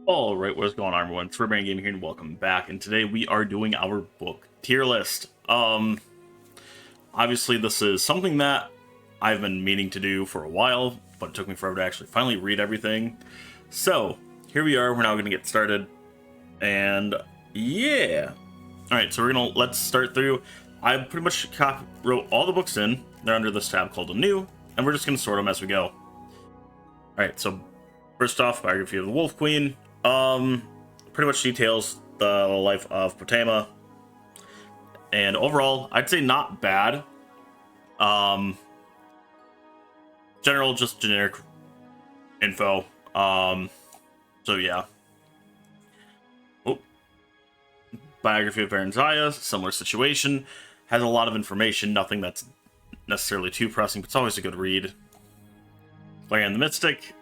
Alright, what's going on everyone? It's Remain Gaming here and welcome back. And today we are doing our book tier list. Obviously this is something that I've been meaning to do for a while, but it took me forever to actually finally read everything. So, here we are, we're now gonna get started. And yeah. Alright, so let's start through. I pretty much wrote all the books in. They're under this tab called Anew, and we're just gonna sort them as we go. Alright, so first off, biography of the Wolf Queen. Pretty much details the life of Potema, and overall, I'd say not bad. Just generic info. So yeah. Oh, biography of Baron Zaya, similar situation, has a lot of information, nothing that's necessarily too pressing, but it's always a good read. Valerian the Mystic.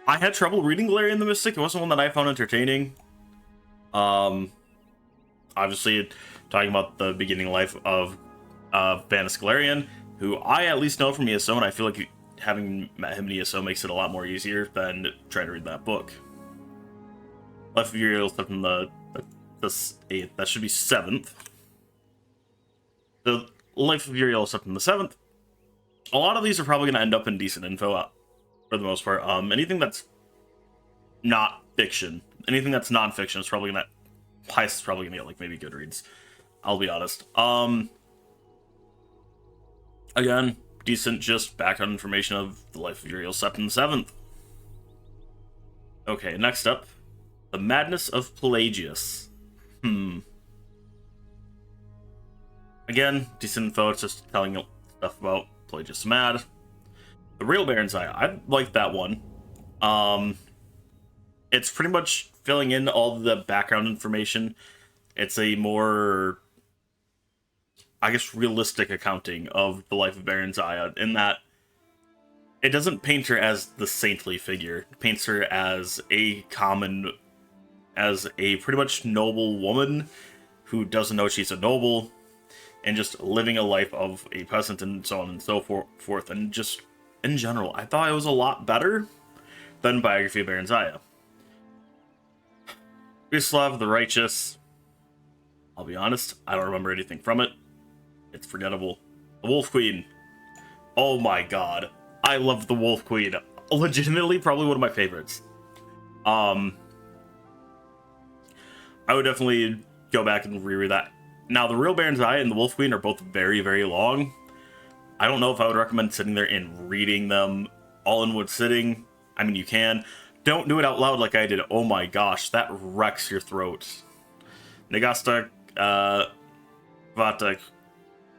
I had trouble reading Valerian the Mystic. It wasn't one that I found entertaining. Obviously, talking about the beginning life of Banis Galarian, who I at least know from ESO, and I feel like having met him in ESO makes it a lot more easier than trying to read that book. Life of Uriel stuff in the 8th. That should be 7th. The Life of Uriel stuff in the 7th. A lot of these are probably going to end up in decent info. For the most part, anything that's not fiction, anything that's non-fiction is probably gonna, Heist is probably gonna get like maybe Goodreads. I'll be honest. Again, decent just background information of the life of Uriel Sept in the 7th. Okay, next up, the Madness of Pelagius. Again, decent info. It's just telling you stuff about Pelagius Mad. The Real Baron Zaya, I like that one. It's pretty much filling in all the background information. It's a more, I guess, realistic accounting of the life of Baron Zaya, in that it doesn't paint her as the saintly figure. It paints her as a pretty much noble woman who doesn't know she's a noble, and just living a life of a peasant and so on and so forth, and just in general, I thought it was a lot better than Biography of Baron Zaya. Vyacheslav the Righteous. I'll be honest, I don't remember anything from it. It's forgettable. The Wolf Queen. Oh my god. I love the Wolf Queen. Legitimately, probably one of my favorites. I would definitely go back and reread that. Now, the Real Baron Zaya and the Wolf Queen are both very, very long. I don't know if I would recommend sitting there and reading them all in one sitting. I mean, you can. Don't do it out loud like I did. Oh my gosh, that wrecks your throat. Negasta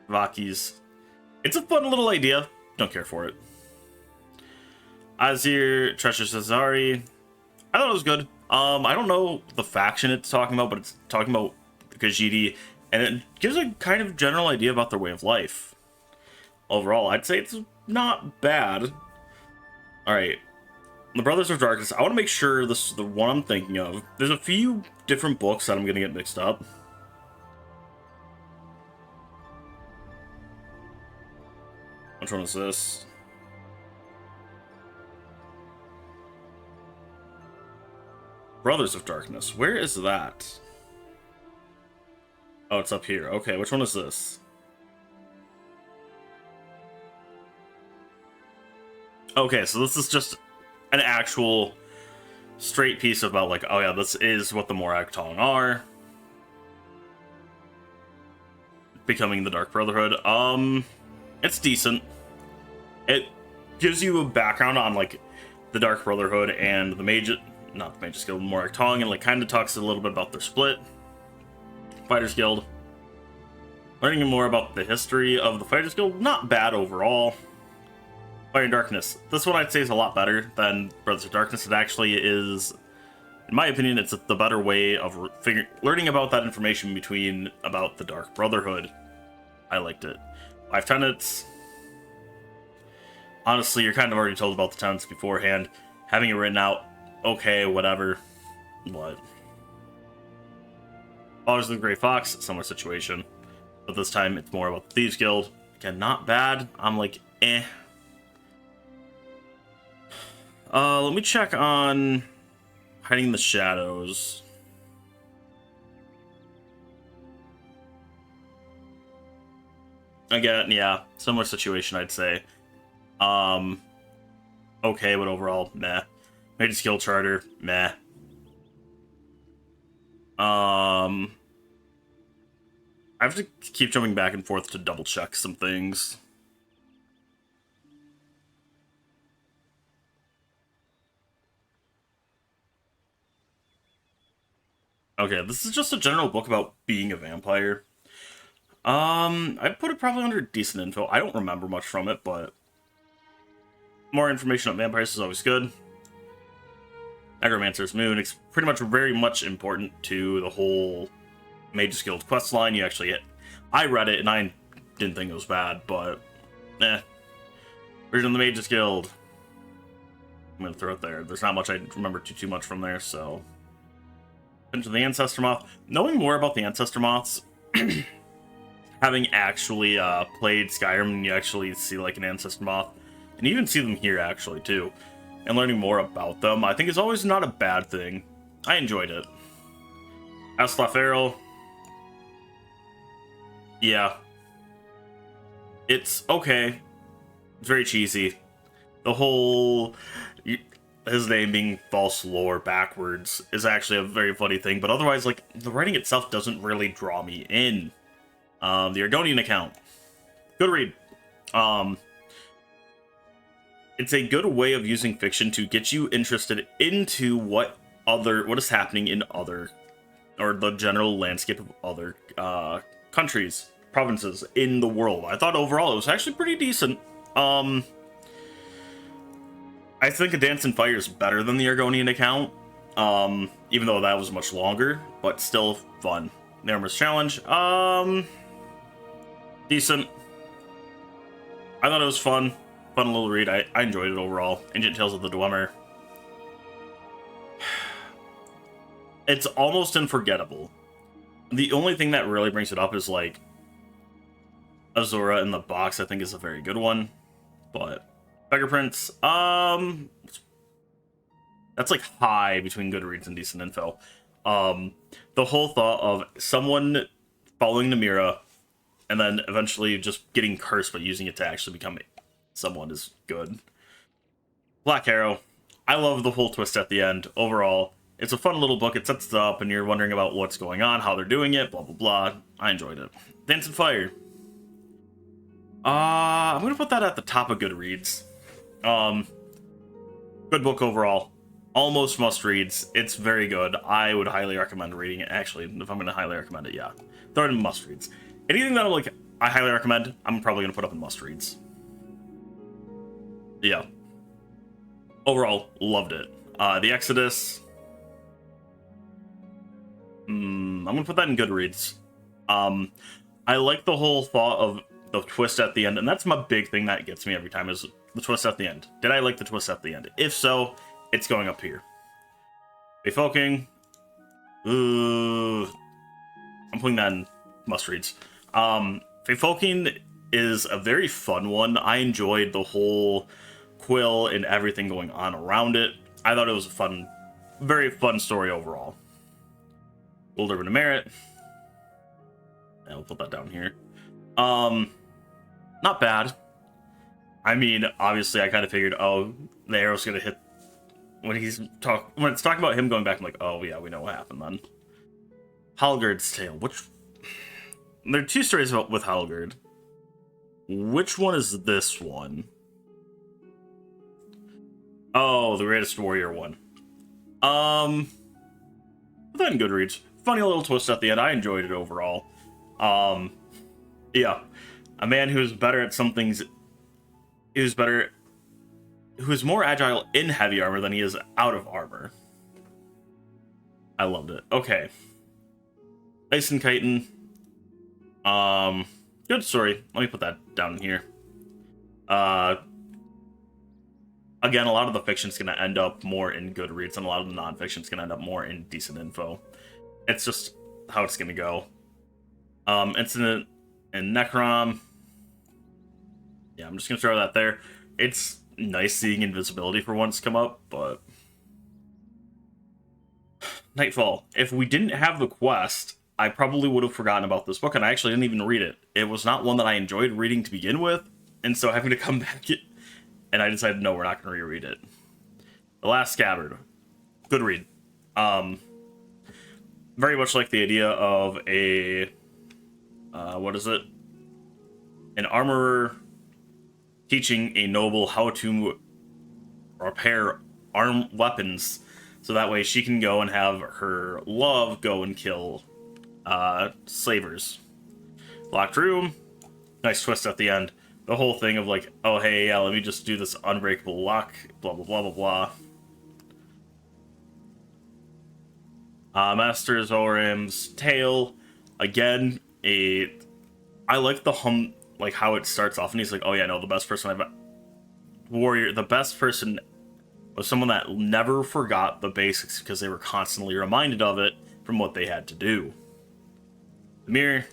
Vakis. It's a fun little idea. Don't care for it. Azir Treasure Cesari. I thought it was good. I don't know the faction it's talking about, but it's talking about the Khajiit, and it gives a kind of general idea about their way of life. Overall, I'd say it's not bad. Alright. The Brothers of Darkness. I want to make sure this is the one I'm thinking of. There's a few different books that I'm going to get mixed up. Which one is this? Brothers of Darkness. Where is that? Oh, it's up here. Okay, which one is this? Okay, so this is just an actual straight piece about like, oh yeah, this is what the Morag Tong are. Becoming the Dark Brotherhood. It's decent. It gives you a background on like the Dark Brotherhood and the not the Mages Guild, Morag Tong, and like kind of talks a little bit about their split. Fighters Guild. Learning more about the history of the Fighters Guild, not bad overall. Fire and Darkness. This one I'd say is a lot better than Brothers of Darkness. It actually is, in my opinion, it's the better way of learning about that information about the Dark Brotherhood. I liked it. 5 tenets. Honestly, you're kind of already told about the tenets beforehand. Having it written out, okay, whatever. What? Fathers of the Grey Fox, similar situation. But this time it's more about the Thieves Guild. Again, not bad. I'm like, eh. Let me check on Hiding in the shadows. Again, yeah, similar situation, I'd say. Okay, but overall, meh. Made a skill charter, meh. I have to keep jumping back and forth to double check some things. Okay, this is just a general book about being a vampire. I'd put it probably under decent info. I don't remember much from it, but more information on vampires is always good. Necromancer's Moon, it's pretty much very much important to the whole Mage's Guild quest line. You actually hit. I read it and I didn't think it was bad, but version of the Mage's Guild. I'm gonna throw it there. There's not much I remember too much from there, so. Into the Ancestor Moth. Knowing more about the Ancestor Moths, having actually played Skyrim, and you actually see like an Ancestor Moth, and you even see them here actually too, and learning more about them, I think is always not a bad thing. I enjoyed it. Aslaf Arrow. Yeah. It's okay. It's very cheesy. The whole his name being false lore backwards is actually a very funny thing, but otherwise, like, the writing itself doesn't really draw me in. The Argonian account. Good read. It's a good way of using fiction to get you interested into what is happening in other, or the general landscape of other countries, provinces in the world. I thought overall it was actually pretty decent. I think A Dance in Fire is better than the Argonian account, even though that was much longer, but still fun. Narmer's Challenge, decent. I thought it was fun little read. I enjoyed it overall. Ancient Tales of the Dwemer. It's almost unforgettable. The only thing that really brings it up is, like, Azura in the Box, I think, is a very good one, but Beggar Prince, that's like high between Goodreads and decent info. The whole thought of someone following Namira and then eventually just getting cursed but using it to actually become someone is good. Black Arrow, I love the whole twist at the end. Overall, it's a fun little book. It sets it up and you're wondering about what's going on, how they're doing it, blah, blah, blah. I enjoyed it. Dance in Fire. I'm gonna put that at the top of Goodreads. Good book overall. Almost must reads. It's very good. I would highly recommend reading it. Actually, if I'm gonna highly recommend it, yeah. Throw it in must reads. Anything that I highly recommend, I'm probably gonna put up in must reads. Yeah. Overall, loved it. The Exodus. I'm gonna put that in Goodreads. I like the whole thought of the twist at the end, and that's my big thing that gets me every time is the twist at the end. Did I like the twist at the end? If so, it's going up here. Befolking. I'm putting that in must-reads. Befolking is a very fun one. I enjoyed the whole quill and everything going on around it. I thought it was a very fun story overall. Gold Urban Merit. I'll put that down here. Not bad. I mean, obviously, I kind of figured, oh, the arrow's gonna hit when it's talking about him going back. I'm like, oh yeah, we know what happened then. Halgard's Tale. There are two stories with Halgard. Which one is this one? Oh, the Greatest Warrior one. Put that in Goodreads. Funny little twist at the end. I enjoyed it overall. Yeah. A man who's better at some things, who's more agile in heavy armor than he is out of armor. I loved it. Okay. Ice and Chitin. Good story. Let me put that down here. Again, a lot of the fiction's gonna end up more in Goodreads, and a lot of the non-fiction's gonna end up more in decent info. It's just how it's gonna go. Incident in Necrom. Yeah, I'm just gonna throw that there. It's nice seeing invisibility for once come up, but Nightfall. If we didn't have the quest, I probably would have forgotten about this book, and I actually didn't even read it. It was not one that I enjoyed reading to begin with, and so having to come back, and I decided, no, we're not going to reread it. The Last Scabbard. Good read. Very much like the idea of a... what is it? An armorer teaching a noble how to repair weapons, so that way she can go and have her love go and kill slavers. Locked room. Nice twist at the end. The whole thing of like, oh hey, yeah, let me just do this unbreakable lock, blah blah blah blah blah. Master Zoram's tale. Again, I like the like how it starts off, and he's like, oh yeah, no, the best person the best person was someone that never forgot the basics because they were constantly reminded of it from what they had to do. The mirror.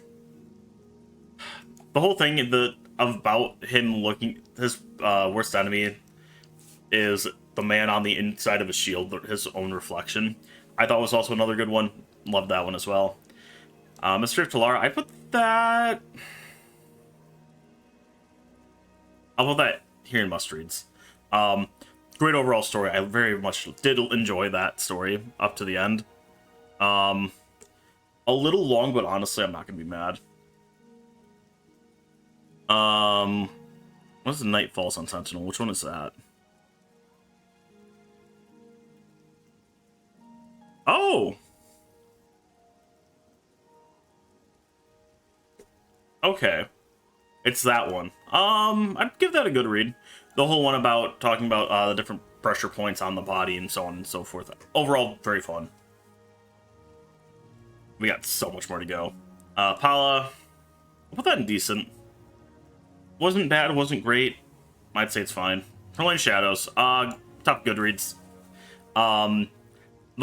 The whole thing about him looking, his worst enemy is the man on the inside of his shield, his own reflection. I thought was also another good one. Loved that one as well. Mr. Talara, I put that... I'll put that here in must-reads. Great overall story. I very much did enjoy that story up to the end. A little long, but honestly, I'm not going to be mad. What's the Nightfall on Sentinel? Which one is that? Oh! Okay. It's that one. I'd give that a good read. The whole one about talking about the different pressure points on the body and so on and so forth. Overall, very fun. We got so much more to go. Pala, I'll put that in decent. Wasn't bad, wasn't great. I'd say it's fine. Perlane Shadows, top good reads. The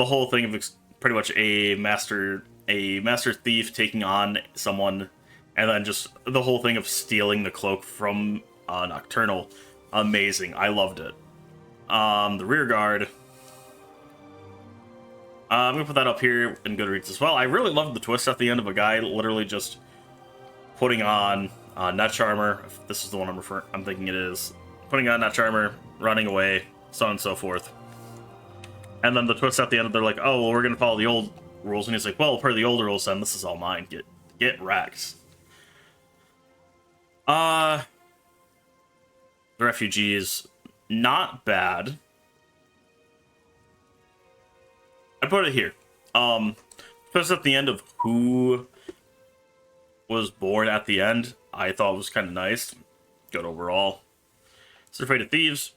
whole thing of pretty much a master thief taking on someone, and then just the whole thing of stealing the cloak from Nocturnal. Amazing. I loved it. The Rear Guard. I'm going to put that up here in Goodreads as well. I really loved the twist at the end of a guy literally just putting on Nut Charmer. If this is the one I'm thinking it is. Putting on Nut Charmer, running away, so on and so forth. And then the twist at the end, they're like, oh, well, we're going to follow the old rules. And he's like, well, per the old rules, then this is all mine. Get wrecked. The Refugees, not bad. I put it here. Just at the end of who was born at the end, I thought was kind of nice. Good overall. So Afraid of Thieves.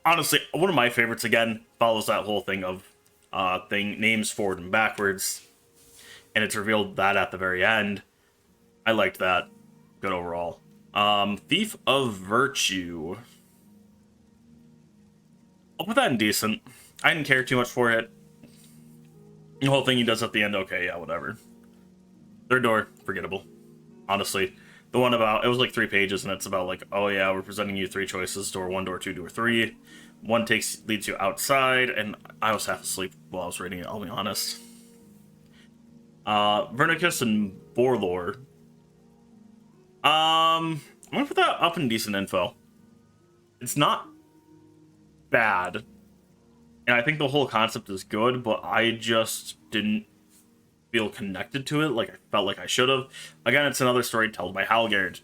Honestly, one of my favorites, again, follows that whole thing of names forward and backwards. And it's revealed that at the very end. I liked that. Good overall. Thief of Virtue. I'll put that in decent. I didn't care too much for it. The whole thing he does at the end, okay, yeah, whatever. Third Door, forgettable. Honestly. The one about, it was like 3 pages, and it's about like, oh yeah, we're presenting you 3 choices, door 1, door 2, door 3. One leads you outside, and I was half asleep while I was reading it, I'll be honest. Vernicus and Borlore. I'm gonna put that up in decent info. It's not bad. And I think the whole concept is good, but I just didn't feel connected to it like I felt like I should have. Again, it's another story told by Halgard.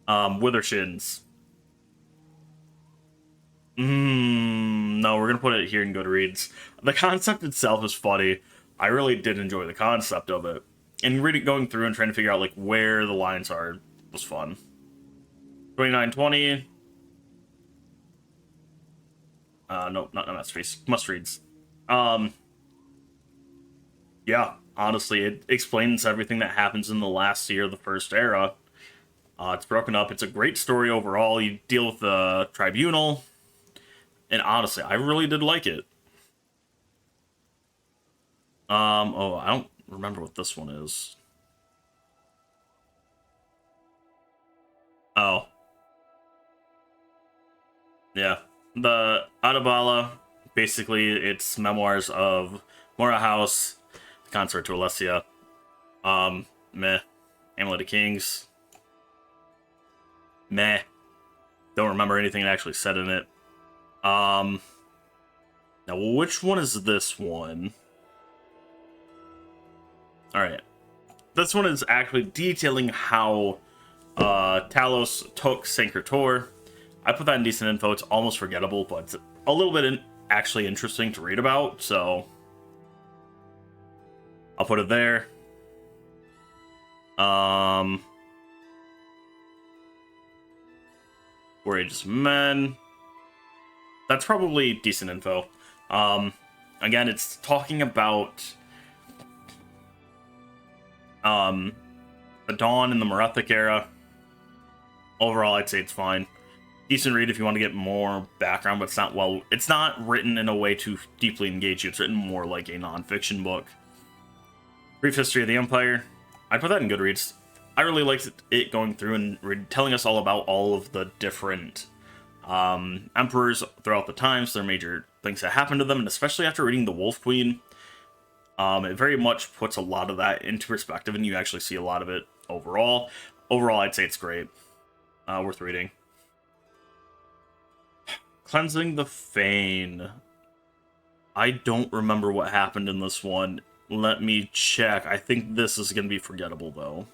Withershins. No, we're gonna put it here in Goodreads. The concept itself is funny. I really did enjoy the concept of it. And going through and trying to figure out like where the lines are was fun. 2920. Nope, not masterpiece. Must reads. Yeah, honestly, it explains everything that happens in the last year of the First Era. It's broken up. It's a great story overall. You deal with the tribunal, and honestly, I really did like it. Oh, I don't remember what this one is. Oh. Yeah. The Adabala Basically, it's memoirs of Mora House, the consort to Alessia, meh. Amulet of Kings, meh. Don't remember anything it actually said in it. Now which one is this one? Alright. This one is actually detailing how Talos took Sanker Tor. I put that in decent info. It's almost forgettable, but it's a little bit actually interesting to read about, so I'll put it there. Courageous Men. That's probably decent info. Again, it's talking about the Dawn in the Merethic era. Overall, I'd say it's fine. Decent read if you want to get more background, but it's not written in a way to deeply engage you. It's written more like a non-fiction book. Brief History of the Empire. I put that in Goodreads. I really liked it going through and telling us all about all of the different emperors throughout the times, their major things that happened to them, and especially after reading The Wolf Queen, it very much puts a lot of that into perspective, and you actually see a lot of it overall. Overall, I'd say it's great. Worth reading. Cleansing the Fane. I don't remember what happened in this one. Let me check. I think this is going to be forgettable, though.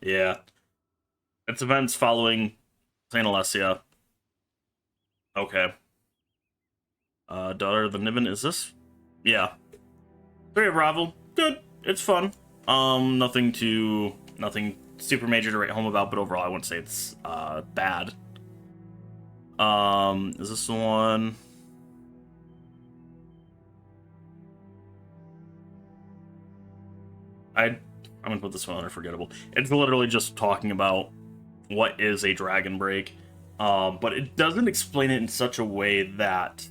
Yeah. It's events following Saint Alessia. Okay. Daughter of the Niven, is this? Yeah. Very Bravo. Good. It's fun. Nothing super major to write home about, but overall I wouldn't say it's bad. Is this the one? I'm gonna put this one under forgettable. It's literally just talking about what is a dragon break, but it doesn't explain it in such a way that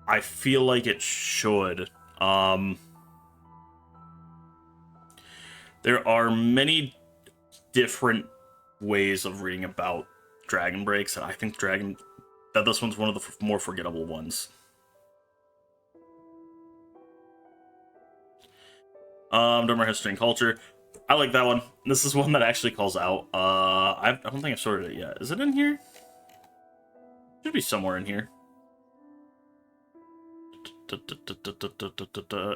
I feel like it should. There are many different ways of reading about dragon breaks, and I think that this one's one of the more forgettable ones. Dormer History and Culture. I like that one. This is one that actually calls out. I don't think I've sorted it yet. Is it in here? Should be somewhere in here.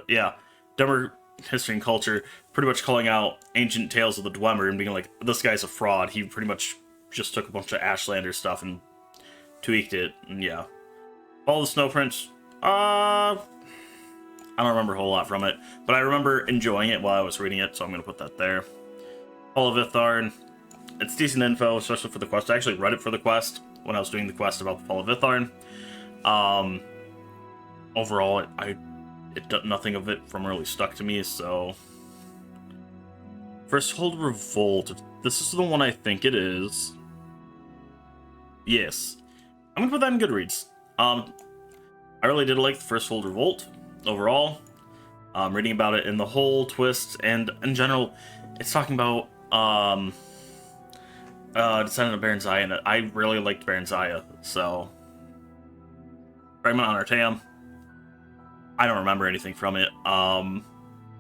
Yeah. Dormer History and Culture, pretty much calling out ancient tales of the Dwemer and being like, this guy's a fraud. He pretty much just took a bunch of Ashlander stuff and tweaked it. And yeah. All the Snow Prince. I don't remember a whole lot from it, but I remember enjoying it while I was reading it, so I'm going to put that there. Fall of Itharn. It's decent info, especially for the quest. I actually read it for the quest when I was doing the quest about the Fall of Itharn. Overall, nothing of it from really stuck to me, so... Firsthold Revolt. This is the one I think it is. Yes. I'm going to put that in Goodreads. I really did like the Firsthold Revolt. Overall, reading about it in the whole twist, and in general, it's talking about Descendant of Baron Zaya, and I really liked Baron Zaya, so Fragment on Artaeum. I don't remember anything from it.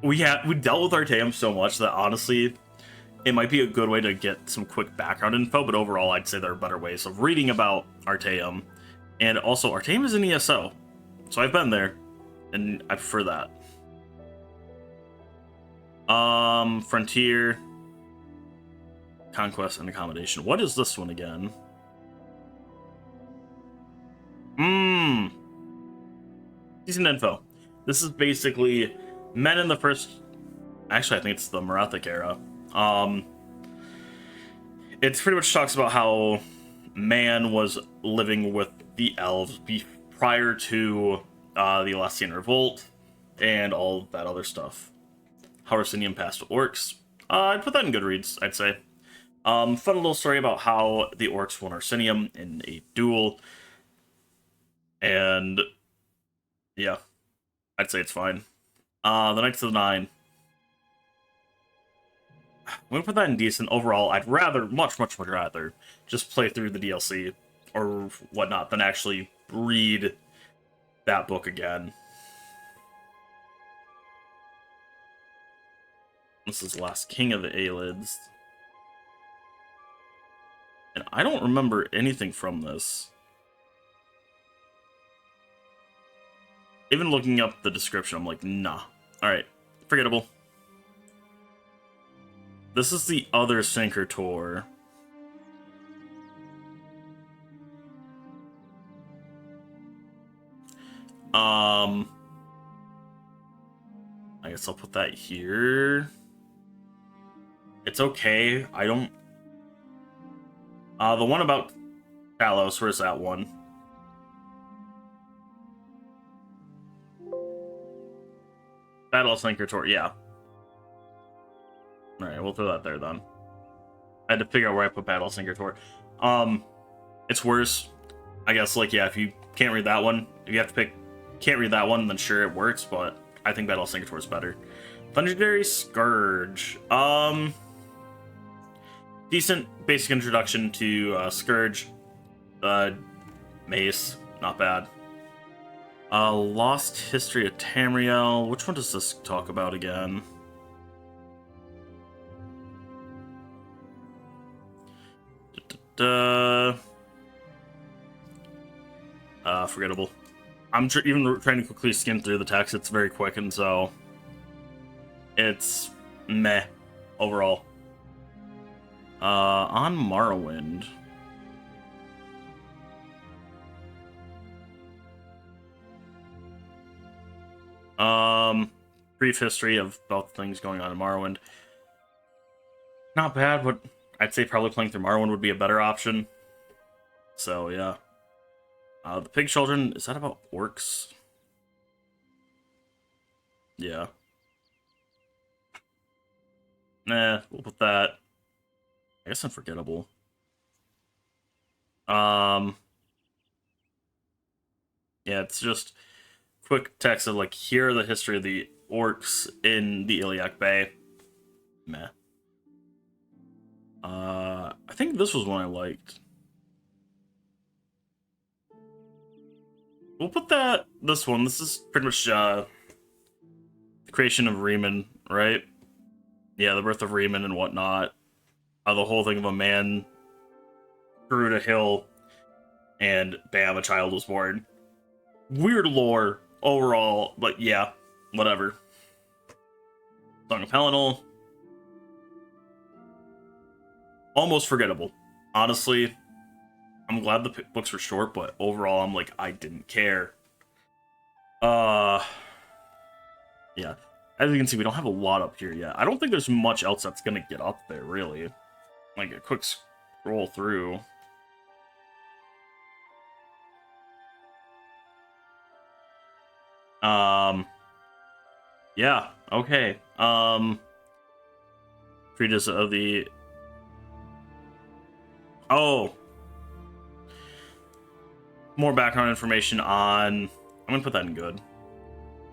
We dealt with Artaeum so much that honestly, it might be a good way to get some quick background info, but overall, I'd say there are better ways of reading about Artaeum, and also Artaeum is an ESO, so I've been there. And I prefer that. Frontier, Conquest, and Accommodation. What is this one again? Decent info. This is basically men in the first... Actually, I think it's the Merethic era. It pretty much talks about how man was living with the elves prior to... the Alessian Revolt, and all that other stuff. How Rossinium passed to orcs. I'd put that in Goodreads, I'd say. Fun little story about how the orcs won Arsinium in a duel. And yeah, I'd say it's fine. The Knights of the Nine. I'm gonna put that in decent. Overall, I'd rather, much rather, just play through the DLC or whatnot than actually read that book again. This is Last King of the Aelids. And I don't remember anything from this. Even looking up the description, I'm like, nah. Alright, forgettable. This is the other Sinker Tour. I guess I'll put that here. It's okay. I don't... the one about Talos, where's that one? Battle of Sinker Tour, yeah. Alright, we'll throw that there then. I had to figure out where I put Battle of Sinker Tour. It's worse. I guess, like, yeah, if you can't read that one, if you have to pick can't read that one, then sure, it works, but I think Battle of Sinker Tour is better. Thunderberry Scourge. Decent basic introduction to Scourge. Mace, not bad. Lost History of Tamriel. Which one does this talk about again? Forgettable. I'm even trying to quickly skim through the text. It's very quick, and so it's meh overall. On Morrowind. Brief history of both things going on in Morrowind. Not bad, but I'd say probably playing through Morrowind would be a better option. So, yeah. The Pig Children, is that about orcs? Yeah. Nah, we'll put that. I guess unforgettable. Yeah, it's just quick text of like, here are the history of the orcs in the Iliac Bay. Meh. I think this was one I liked. We'll put this one. This is pretty much the creation of Riemann, right? Yeah, the birth of Riemann and whatnot. The whole thing of a man grew a hill and bam, a child was born. Weird lore overall, but yeah, whatever. Song of Hellenal. Almost forgettable. Honestly, I'm glad the books were short, but overall, I'm like, I didn't care. Yeah. As you can see, we don't have a lot up here yet. I don't think there's much else that's gonna get up there, really. Like, a quick scroll through. Yeah, okay. Treatise of the... Oh! More background information on... I'm gonna put that in good.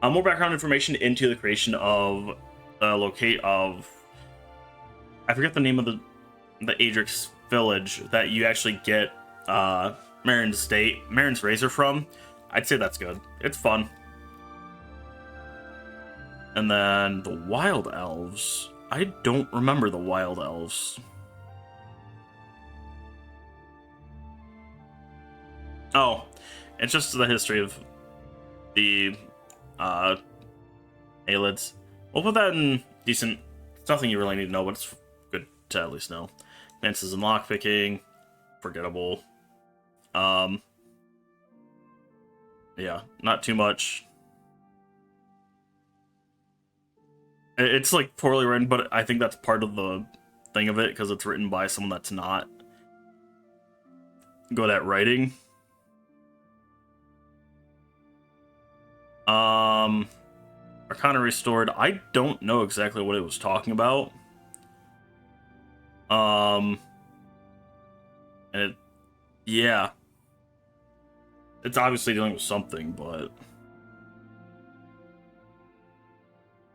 More background information into the creation of the locate of... I forget the name of the Adrix village that you actually get Marin's Razor from. I'd say that's good. It's fun. And then the Wild Elves. I don't remember the Wild Elves. Oh, it's just the history of the Aelids. We'll put that in decent. It's nothing you really need to know, but it's good to at least know. Advances in lockpicking, forgettable. Yeah, not too much. It's like poorly written, but I think that's part of the thing of it because it's written by someone that's not good at writing. Arcana Restored. I don't know exactly what it was talking about. And yeah. It's obviously dealing with something, but...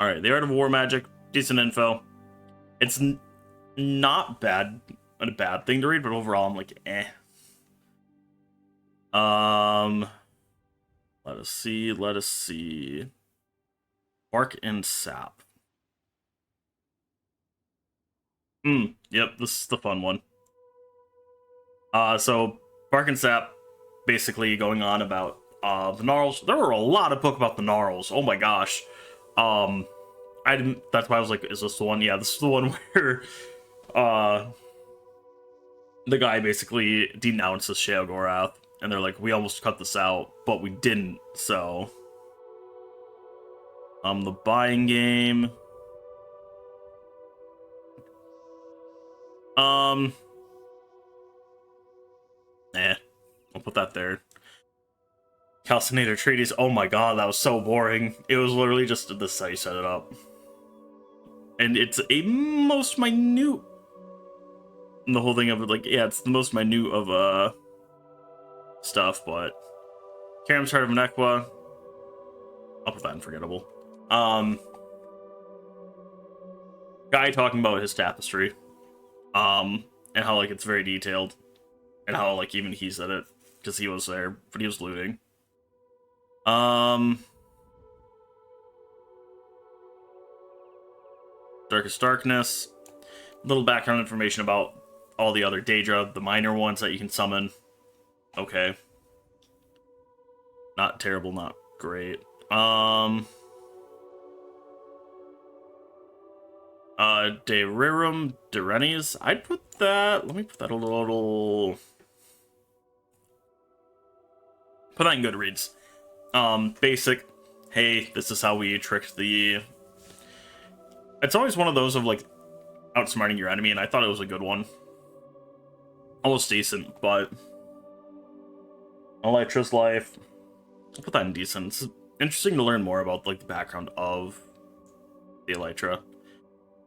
Alright, the Art of War Magic, decent info. It's not bad, a bad thing to read, but overall I'm like, eh. Let us see. Bark and Sap. Yep, this is the fun one. So Bark and Sap basically going on about the Gnarls. There were a lot of book about the Gnarls. Oh my gosh. I didn't that's why I was like, is this the one? Yeah, this is the one where the guy basically denounces Sheogorath, and they're like, we almost cut this out, but we didn't, so the buying game. I'll put that there. Calcinator Treaties. Oh my god, that was so boring. It was literally just this how you set it up. And it's a most minute. The whole thing of it, like, yeah, it's the most minute of stuff, but Karam's Heart of Nequa. I'll put that in forgettable. Guy talking about his tapestry. And how like it's very detailed. And how like even he said it. Because he was there, but he was looting. Darkest Darkness. Little background information about all the other Daedra, the minor ones that you can summon. Okay. Not terrible, not great. Dererum Derenis. I'd put that. Let me put that a little. Put that in Goodreads. Basic. Hey, this is how we tricked the. It's always one of those of like outsmarting your enemy, and I thought it was a good one. Almost decent, but Elytra's life. I'll put that in decent. It's interesting to learn more about like the background of the Elytra.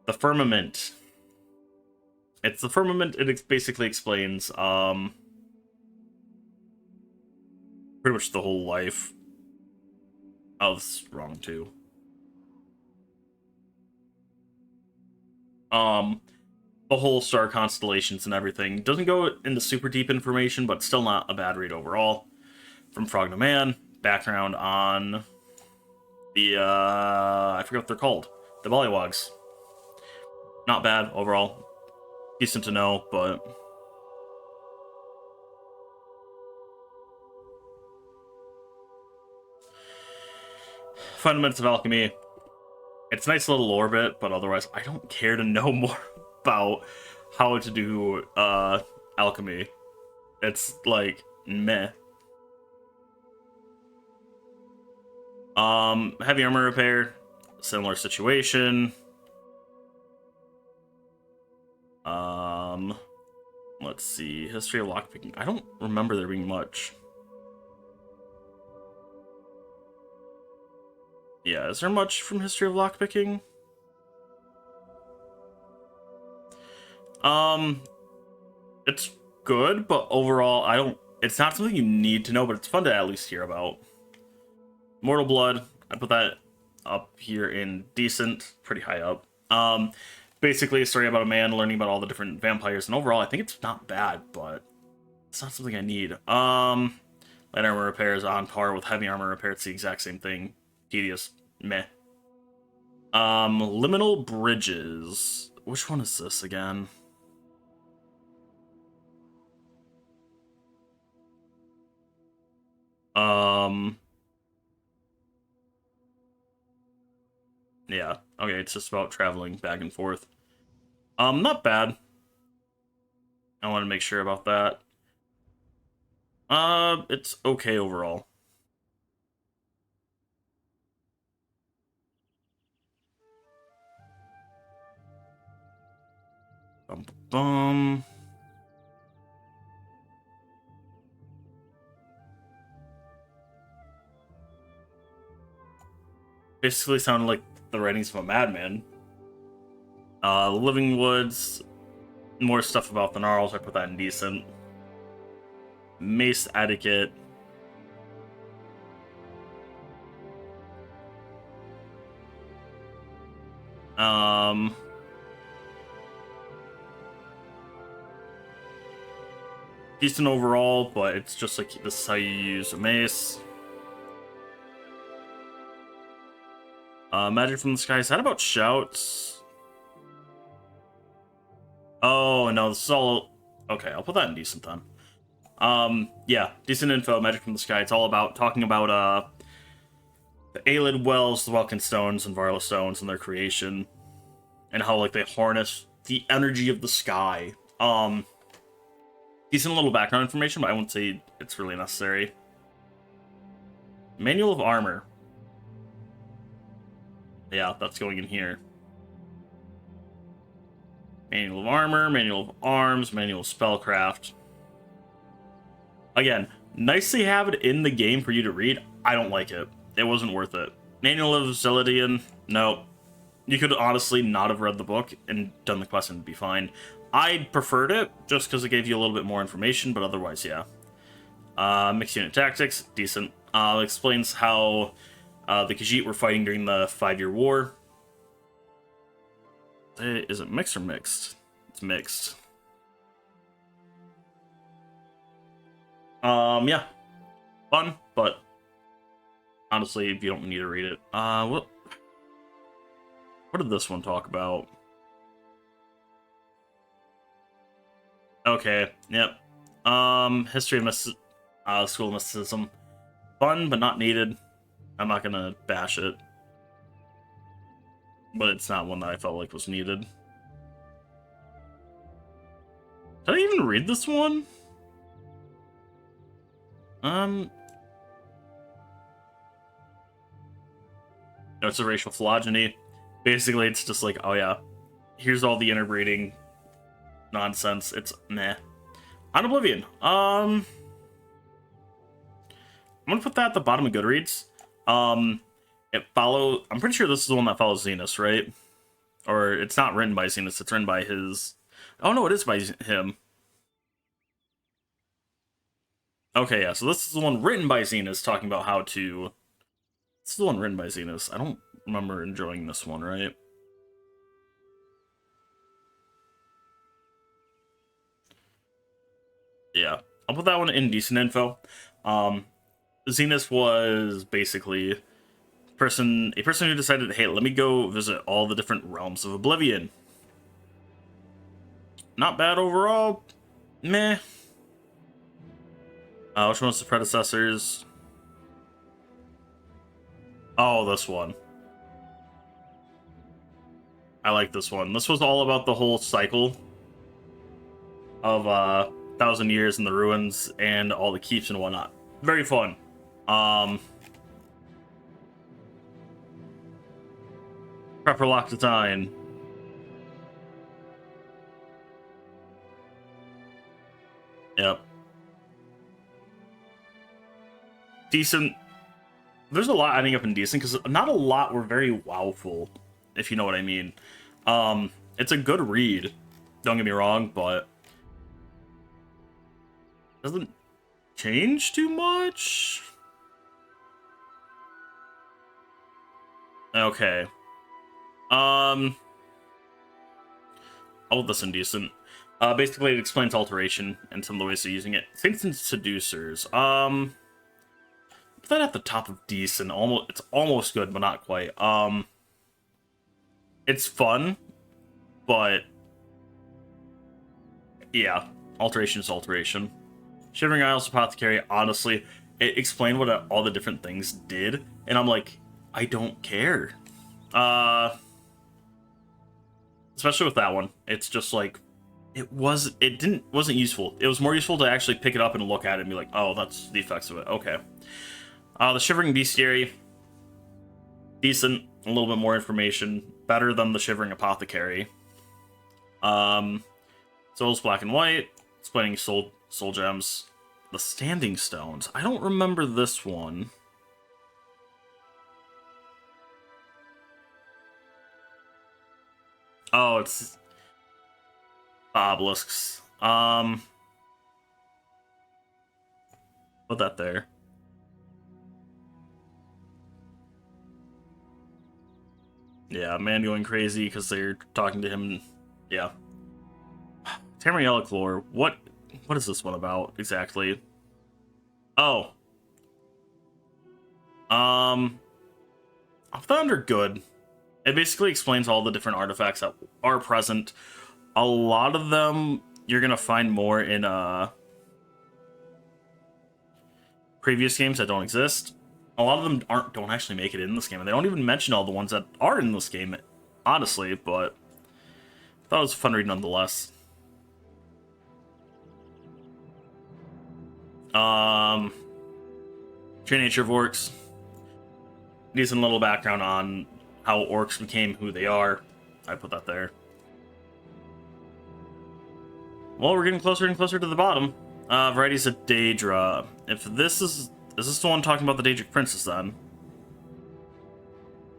The Firmament. It's the Firmament. It basically explains pretty much the whole life. Oh, this is wrong too. The whole star constellations and everything. Doesn't go into super deep information, but still not a bad read overall. From Frog to Man, background on the I forget what they're called. The Bollywogs. Not bad overall. Decent to know, but Fundamentals of Alchemy. It's a nice little lore bit, but otherwise I don't care to know more about how to do alchemy. It's like meh. Heavy armor repair, similar situation. Let's see. History of lockpicking. I don't remember there being much. Yeah, is there much from History of Lockpicking? It's good, but overall, I don't. It's not something you need to know, but it's fun to at least hear about. Mortal Blood, I put that up here in decent, pretty high up. Basically a story about a man learning about all the different vampires, and overall, I think it's not bad, but it's not something I need. Light armor repair is on par with heavy armor repair. It's the exact same thing. Tedious, meh. Liminal Bridges. Which one is this again? Yeah. Okay, it's just about traveling back and forth. Not bad. I want to make sure about that. It's okay overall. Bum. Basically sounded like the writings of a madman. Living Woods. More stuff about the Gnarls. I put that in decent. Mace Etiquette. Um, decent overall, but it's just like this is how you use a mace. Magic from the Sky. Is that about shouts? Oh no, this is all okay. I'll put that in decent then. Yeah, decent info. Magic from the Sky. It's all about talking about the Aelid Wells, the Welkin Stones, and Varla Stones, and their creation, and how like they harness the energy of the sky. Decent little background information, but I wouldn't say it's really necessary. Manual of Armor. Yeah, that's going in here. Manual of Armor, Manual of Arms, Manual of Spellcraft. Again, nicely have it in the game for you to read. I don't like it. It wasn't worth it. Manual of Zillidian. No. You could honestly not have read the book and done the quest and be fine. I preferred it just because it gave you a little bit more information, but otherwise, yeah. Mixed unit tactics, decent. Explains how the Khajiit were fighting during the 5-year war. Is it mixed or mixed? It's mixed. Yeah. Fun, but honestly, you don't need to read it. What did this one talk about? Okay, yep. History of school mysticism. Fun, but not needed. I'm not gonna bash it. But it's not one that I felt like was needed. Did I even read this one? No, it's a racial phylogeny. Basically, it's just like, oh yeah, here's all the interbreeding nonsense. It's meh. On Oblivion. I'm gonna put that at the bottom of Goodreads. I'm pretty sure this is the one that follows Zenus, right? Or it's not written by Zenus, it's written by his... Oh no, it is by him. Okay, yeah, so this is the one written by Zenus, talking about how to... This is the one written by Zenus. I don't remember enjoying this one, right? Yeah, I'll put that one in decent info. Zenus was basically a person who decided, hey, let me go visit all the different realms of Oblivion. Not bad overall. Meh. Which one's the predecessors? Oh, this one. I like this one. This was all about the whole cycle of 1,000 years in the ruins and all the keeps and whatnot. Very fun. Prepperloctitine. Yep. Decent. There's a lot ending up in decent because not a lot were very wowful, if you know what I mean. It's a good read. Don't get me wrong, but doesn't change too much. Okay. I'll put this in decent. Basically, it explains alteration and some of the ways of using it. Saints and Seducers. Put that at the top of decent. It's almost good, but not quite. It's fun, but yeah, alteration is alteration. Shivering Isles Apothecary, honestly, it explained what all the different things did, and I'm like, I don't care. Especially with that one, it's just like wasn't useful. It was more useful to actually pick it up and look at it and be like, oh, that's the effects of it. Okay. The Shivering Bestiary, decent, a little bit more information, better than the Shivering Apothecary. Souls Black and White, explaining soul gems. The Standing Stones. I don't remember this one. Oh, it's obelisks. Put that there. Yeah, man going crazy because they're talking to him. Yeah. Tamrielic lore. What is this one about exactly? Oh. I thought under good. It basically explains all the different artifacts that are present. A lot of them you're gonna find more in previous games that don't exist. A lot of them don't actually make it in this game, and they don't even mention all the ones that are in this game, honestly. But I thought it was a fun read nonetheless. True nature of orcs. Decent little background on how orcs became who they are. I put that there. Well, we're getting closer and closer to the bottom. Varieties of Daedra. If this is this the one talking about the Daedric Princess then?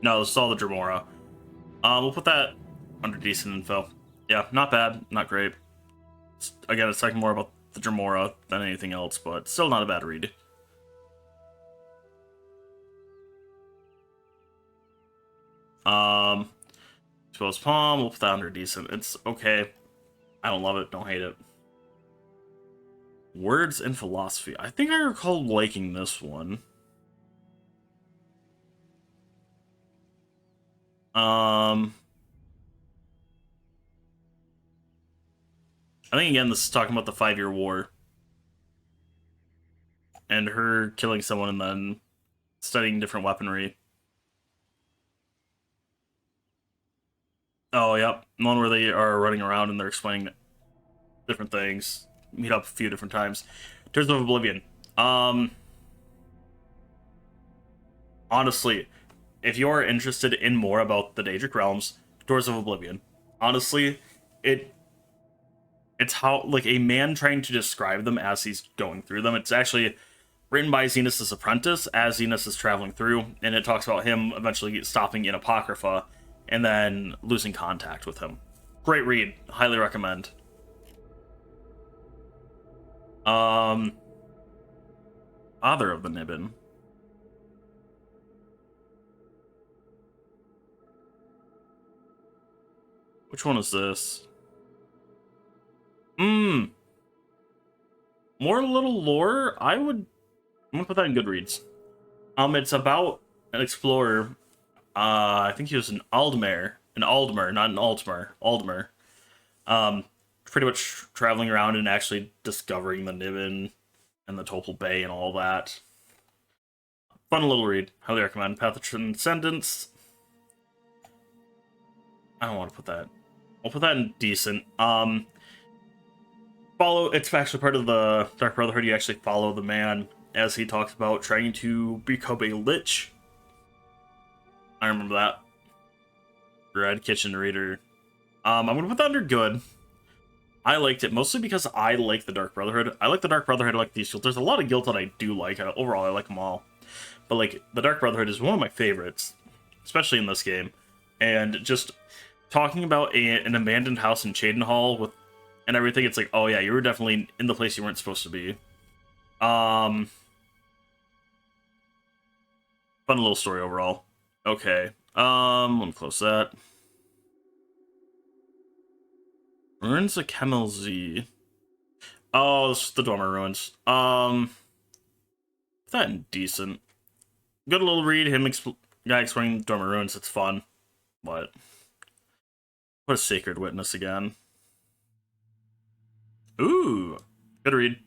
No, this is all the Dremora. We'll put that under decent info. Yeah, not bad, not great. Again, it's talking more about the Dremora than anything else, but still not a bad read. Exposed Palm, we'll put that under decent. It's okay. I don't love it, don't hate it. Words and Philosophy. I think I recall liking this one. I think again this is talking about the 5-year war. And her killing someone and then studying different weaponry. Oh, yep. The one where they are running around and they're explaining different things. Meet up a few different times. Tears of Oblivion. Honestly, if you are interested in more about the Daedric realms, Doors of Oblivion. Honestly, it's how like a man trying to describe them as he's going through them. It's actually written by Xenos' apprentice as Xenos is traveling through, and it talks about him eventually stopping in Apocrypha and then losing contact with him. Great read, highly recommend. Father of the Nibbin. Which one is this? More little lore. I'm gonna put that in Goodreads. It's about an explorer. I think he was an Aldmer, not an Altmer. Aldmer. Pretty much traveling around and actually discovering the Nibbin and the Topal Bay and all that. Fun little read. Highly recommend. Path of Transcendence. I don't want to put that. I'll put that in decent. It's actually part of the Dark Brotherhood. You actually follow the man as he talks about trying to become a lich. I remember that. Red Kitchen Reader. I'm gonna put that under good. I liked it mostly because I like the Dark Brotherhood. I like the Dark Brotherhood. I like these guilds. There's a lot of guilds that I do like. Overall, I like them all. But like the Dark Brotherhood is one of my favorites, especially in this game. And just talking about an abandoned house in Cheydinhal and everything, it's like, oh yeah, you were definitely in the place you weren't supposed to be. Fun little story overall. Okay. Let me close that. Ruins of Kemelz. Oh, it's the Dormer Ruins. That decent. Good little read. Guy explaining Dormer Ruins. It's fun. What a Sacred Witness again. Ooh, good read.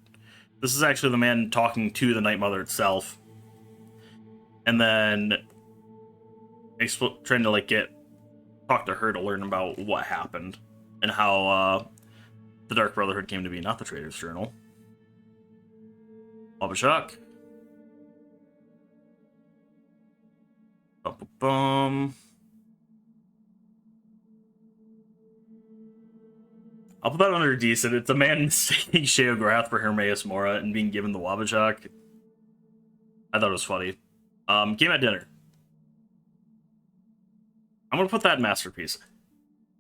This is actually the man talking to the Night Mother itself, and then trying to like talk to her to learn about what happened and how the Dark Brotherhood came to be, not the Trader's Journal. Wabashak. Bum. I'll put that under decent. It's a man mistaking Sheogorath for Hermaeus Mora and being given the Wabashak. I thought it was funny. Game at Dinner. I'm gonna put that in Masterpiece.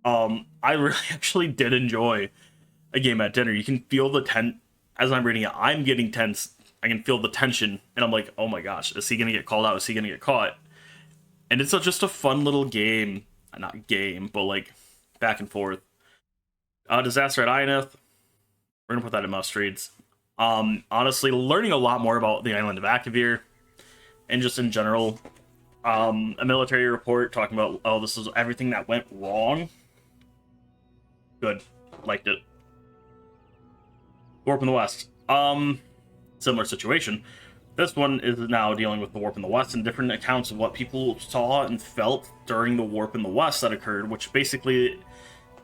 I really actually did enjoy a Game at Dinner. You can feel the as I'm reading it, I'm getting tense. I can feel the tension, and I'm like, oh my gosh, is he gonna get called out? Is he gonna get caught? And it's just a fun little game not game, but like back and forth. Disaster at Ionith. We're gonna put that in must reads. Honestly, learning a lot more about the island of Akavir and just in general. A military report talking about, oh, this is everything that went wrong. Good. Liked it. Warp in the West. Similar situation. This one is now dealing with the Warp in the West and different accounts of what people saw and felt during the Warp in the West that occurred, which basically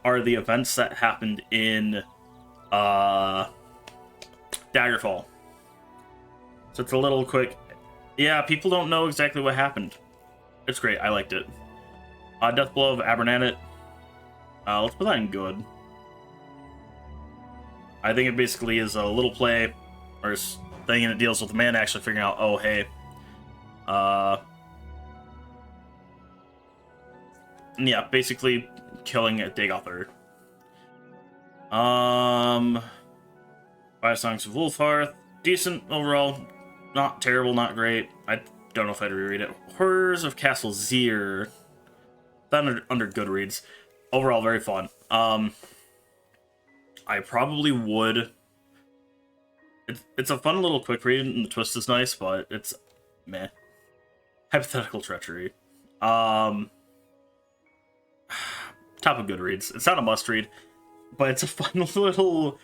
are the events that happened in Daggerfall. So it's a little quick. Yeah, people don't know exactly what happened. It's great. I liked it. Deathblow of Abernanet. Let's put that in good. I think it basically is a little play or thing, and it deals with the man actually figuring out, oh, hey, yeah, basically killing a Dagother. Five Songs of Wolfhearth. Decent overall. Not terrible, not great. I don't know if I'd reread it. Horrors of Castle Zir. That under Goodreads. Overall, very fun. I probably would. It's a fun little quick read, and the twist is nice, but it's meh. Hypothetical Treachery. Top of Goodreads. It's not a must read, but it's a fun little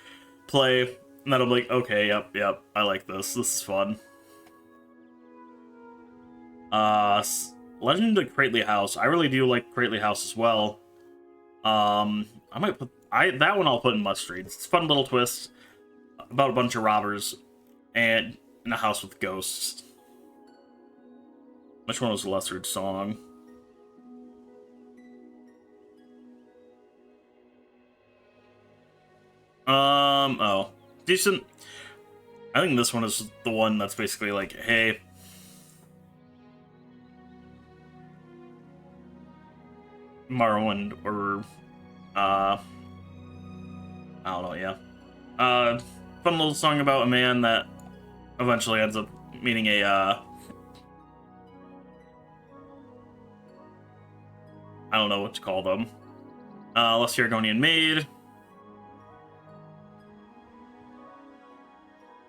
play that I'm like, okay, yep, I like this. This is fun. Legend of Crately House. I really do like Crately House as well. I might put that one I'll put in must read. It's a fun little twist about a bunch of robbers and in a house with ghosts. Which one was the lesser song? Oh, decent. I think this one is the one that's basically like, hey, Morrowind, or I don't know, yeah. Fun little song about a man that eventually ends up meeting a I don't know what to call them. Less Argonian Maid.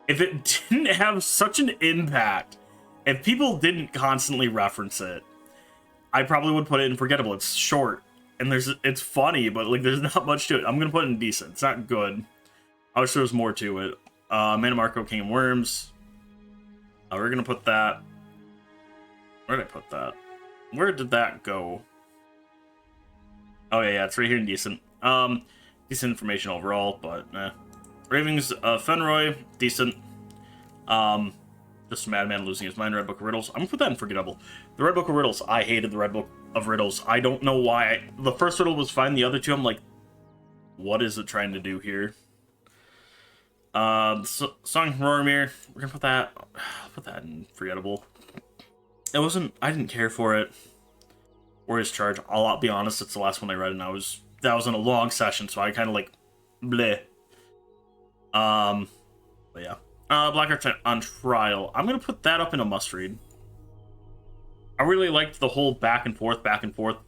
If it didn't have such an impact, if people didn't constantly reference it, I probably would put it in forgettable. It's short, and it's funny, but like there's not much to it. I'm gonna put it in decent. It's not good. I wish there was more to it. Mana Marco, King of Worms. We're gonna put that. Where did I put that? Where did that go? Oh yeah, it's right here in decent. Decent information overall, but Ravings of Fenroy, decent. Just a madman losing his mind. Red Book of Riddles. I'm gonna put that in forgettable. The Red Book of Riddles. I hated the Red Book of Riddles. I don't know why. The first riddle was fine. The other two, I'm like, what is it trying to do here? Song from Roromir. We're gonna put that in forgettable. It wasn't. I didn't care for it or his charge. I'll be honest. It's the last one I read, and that was in a long session, so I kind of like, bleh. But yeah. Black Art on Trial. I'm gonna put that up in a must-read. I really liked the whole back and forth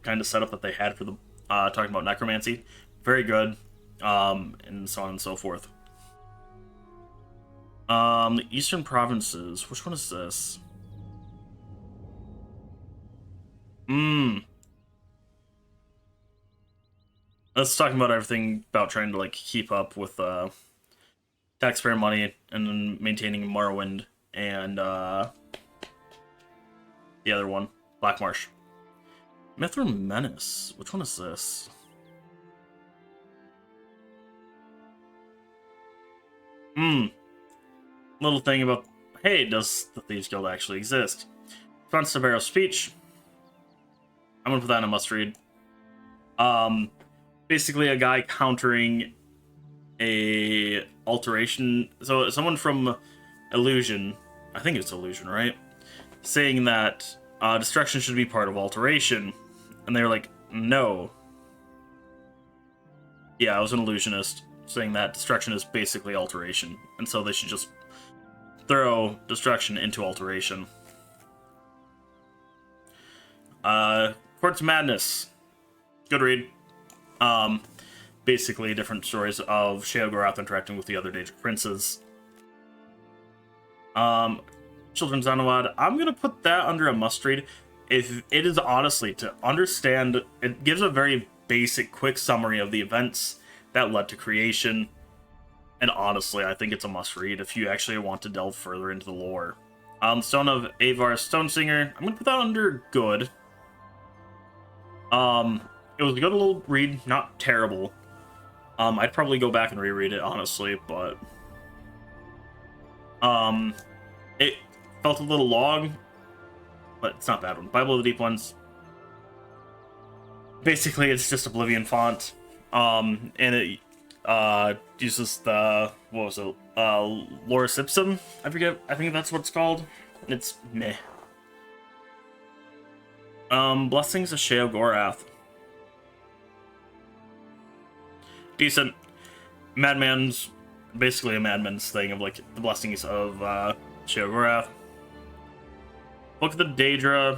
kind of setup that they had for the talking about necromancy. Very good. And so on and so forth. The Eastern Provinces. Which one is this? Let's talk about everything about trying to like keep up with taxpayer money and then maintaining Morrowind and the other one, Black Marsh. Mithrin Menace. Which one is this? Little thing about, hey, does the Thieves Guild actually exist? Response to Barrow's speech. I'm gonna put that in a must-read. Basically a guy countering a alteration. So someone from Illusion, I think it's Illusion, right? Saying that destruction should be part of alteration. And they're like, no. Yeah, I was an illusionist saying that destruction is basically alteration. And so they should just throw destruction into alteration. Courts of Madness. Good read. Basically different stories of Sheogorath interacting with the other Daedric princes. Children's Anawad, I'm gonna put that under a must-read. If it is honestly to understand, it gives a very basic, quick summary of the events that led to creation. And honestly, I think it's a must-read if you actually want to delve further into the lore. Stone of Avar Stonesinger, I'm gonna put that under good. It was a good little read, not terrible. I'd probably go back and reread it, honestly, but it felt a little long, but it's not a bad one. Bible of the Deep Ones. Basically, it's just Oblivion font. And it uses the, what was it? Loris Ipsum? I forget. I think that's what it's called. It's meh. Blessings of Sheogorath. Decent. Madman's basically a madman's thing of like the blessings of Sheogorath. Book of the Daedra.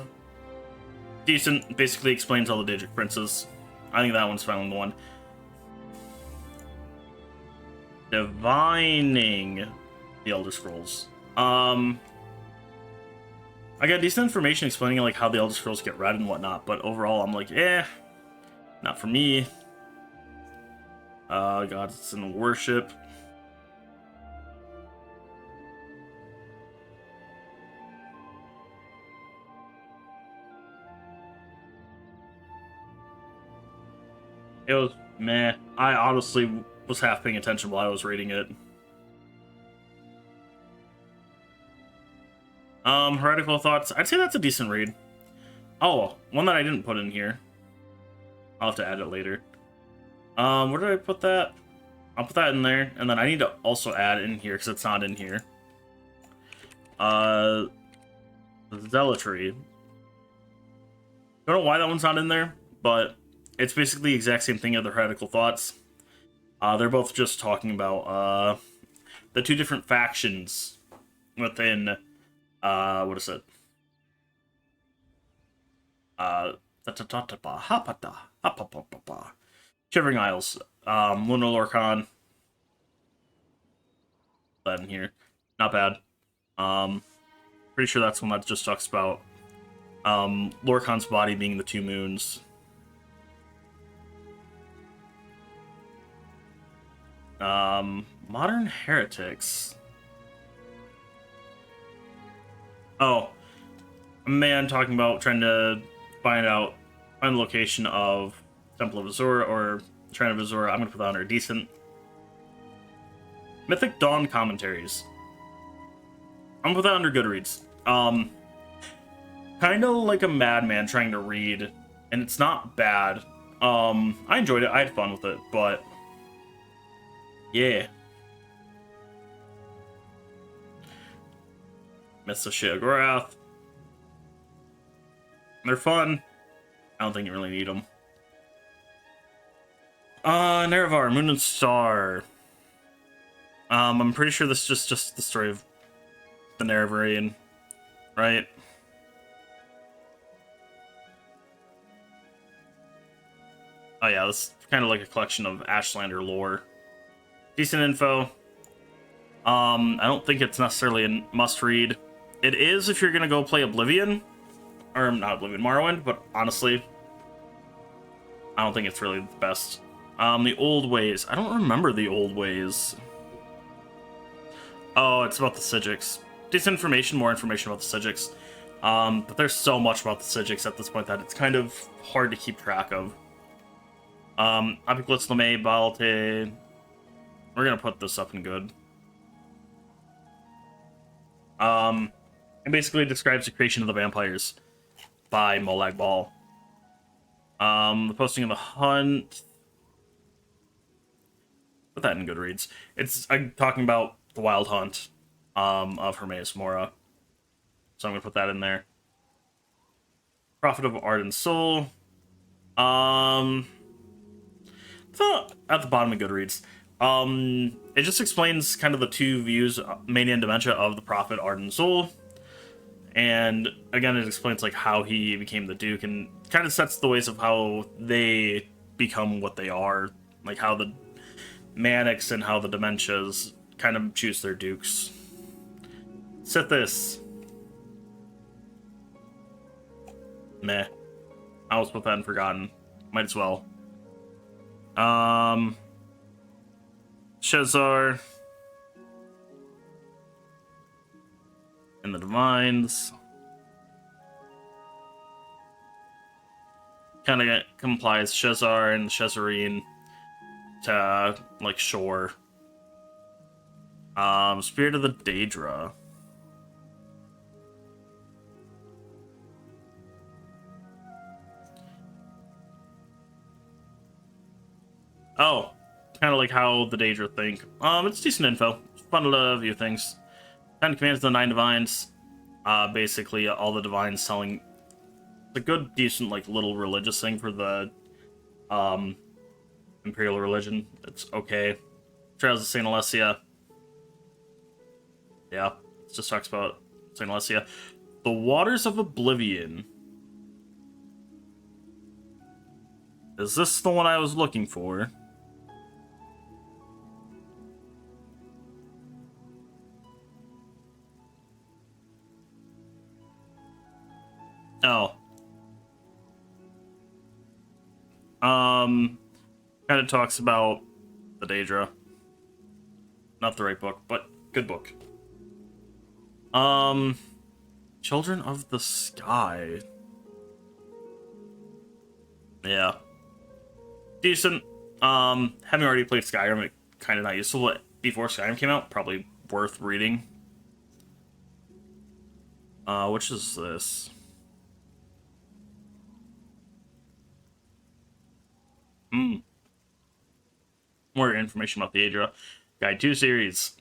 Decent. Basically explains all the Daedric princes. I think that one's finally the one. Divining the Elder Scrolls. I got decent information explaining like how the Elder Scrolls get read and whatnot, but overall I'm like, not for me. Gods in worship. It was meh. I honestly was half paying attention while I was reading it. Heretical Thoughts. I'd say that's a decent read. Oh, one that I didn't put in here. I'll have to add it later. Where did I put that? I'll put that in there, and then I need to also add in here because it's not in here. Zealotry. Don't know why that one's not in there, but it's basically the exact same thing as the Heretical Thoughts. They're both just talking about the two different factions within what is it? Shivering Isles. Lunar Lorcan. That in here. Not bad. Pretty sure that's one that just talks about Lorcan's body being the two moons. Modern Heretics. Oh, a man talking about trying to find the location of Temple of Azura or Shrine of Azura. I'm gonna put that under decent. Mythic Dawn commentaries. I'm gonna put that under Goodreads. Kind of like a madman trying to read, and it's not bad. I enjoyed it. I had fun with it, but yeah. Myths of Sheogorath. They're fun. I don't think you really need them. Nerevar, Moon and Star. I'm pretty sure this is just the story of the Nerevarine, right? Oh yeah, this is kind of like a collection of Ashlander lore. Decent info. I don't think it's necessarily a must-read. It is if you're gonna go play Oblivion. Or, not Oblivion, Morrowind, but honestly, I don't think it's really the best. The Old Ways. I don't remember the Old Ways. Oh, it's about the Psijics. Decent information, more information about the Psijics. But there's so much about the Psijics at this point that it's kind of hard to keep track of. Apiclitz Lemay, Balte. We're gonna put this up in good. It basically describes the creation of the vampires by Molag Bal. The posting of the hunt. Put that in Goodreads. I'm talking about the wild hunt of Hermaeus Mora. So I'm gonna put that in there. Prophet of Ardent Soul. It's not at the bottom of Goodreads. It just explains kind of the two views, Mania and Dementia, of the Prophet Ardent Soul. And again, it explains like how he became the Duke and kind of sets the ways of how they become what they are, like how the Manics and how the Dementias kind of choose their dukes. Sithis. Meh. I was put that and forgotten. Might as well. Shezar. And the Divines. Kind of complies Shezar and Shezarine to, like, Shore. Spirit of the Daedra. Oh, kind of like how the Daedra think. It's decent info. It's fun to view things. 10 commands of the 9 divines. Basically, all the divines telling a good, decent, like, little religious thing for the Imperial religion. It's okay. Trials of Saint Alessia. Yeah, it just talks about Saint Alessia. The Waters of Oblivion. Is this the one I was looking for? Oh. Kind of talks about the Daedra. Not the right book, but good book. Children of the Sky. Yeah. Decent. Having already played Skyrim, it kind of not useful before Skyrim came out. Probably worth reading. Which is this? More information about the Daedra. Guide 2 series.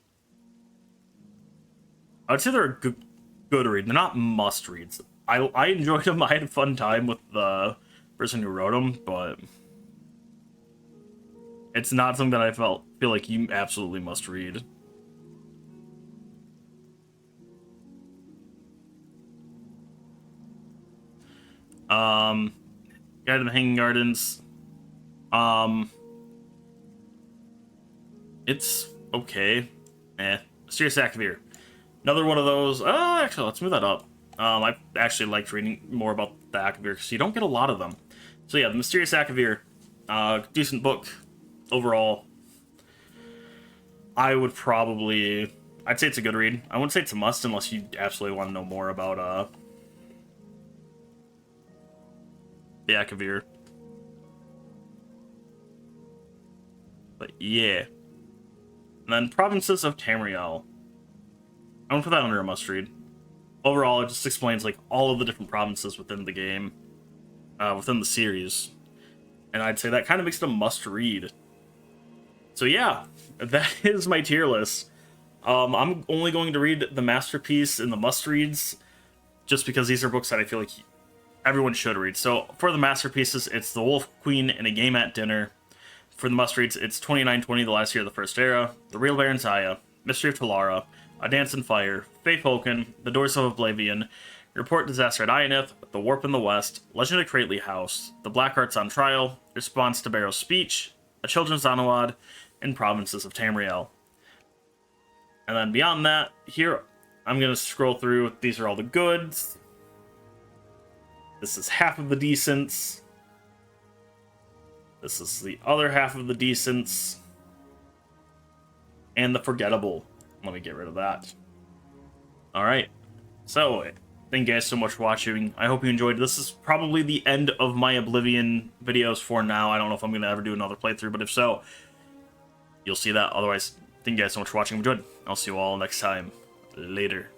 I would say they're a good read. They're not must reads. I enjoyed them. I had a fun time with the person who wrote them, but it's not something that I feel like you absolutely must read. Guide to the Hanging Gardens. It's okay. Mysterious Akavir. Another one of those. Actually, let's move that up. I actually liked reading more about the Akavir because you don't get a lot of them. So yeah, the Mysterious Akavir. Decent book overall. I'd say it's a good read. I wouldn't say it's a must unless you absolutely want to know more about the Akavir. But yeah. And then Provinces of Tamriel. I'm gonna put that under a must-read. Overall, it just explains like all of the different provinces within the game, within the series, and I'd say that kind of makes it a must-read. So yeah, that is my tier list. I'm only going to read the masterpiece and the must-reads, just because these are books that I feel like everyone should read. So for the masterpieces, it's The Wolf Queen and A Game at Dinner. For the must-reads, it's 2920, The Last Year of the First Era, The Real Baron Zaya, Mystery of Talara, A Dance in Fire, Faith Hoken, The Doors of Oblivion, Report Disaster at Ionith, The Warp in the West, Legend of Crately House, The Black Arts on Trial, Response to Barrow's Speech, A Children's Anawad, and Provinces of Tamriel. And then beyond that, here, I'm going to scroll through. These are all the goods. This is half of the decents. This is the other half of the decents. And the forgettable. Let me get rid of that. Alright. So, thank you guys so much for watching. I hope you enjoyed. This is probably the end of my Oblivion videos for now. I don't know if I'm going to ever do another playthrough, but if so, you'll see that. Otherwise, thank you guys so much for watching. If you enjoyed, I'll see you all next time. Later.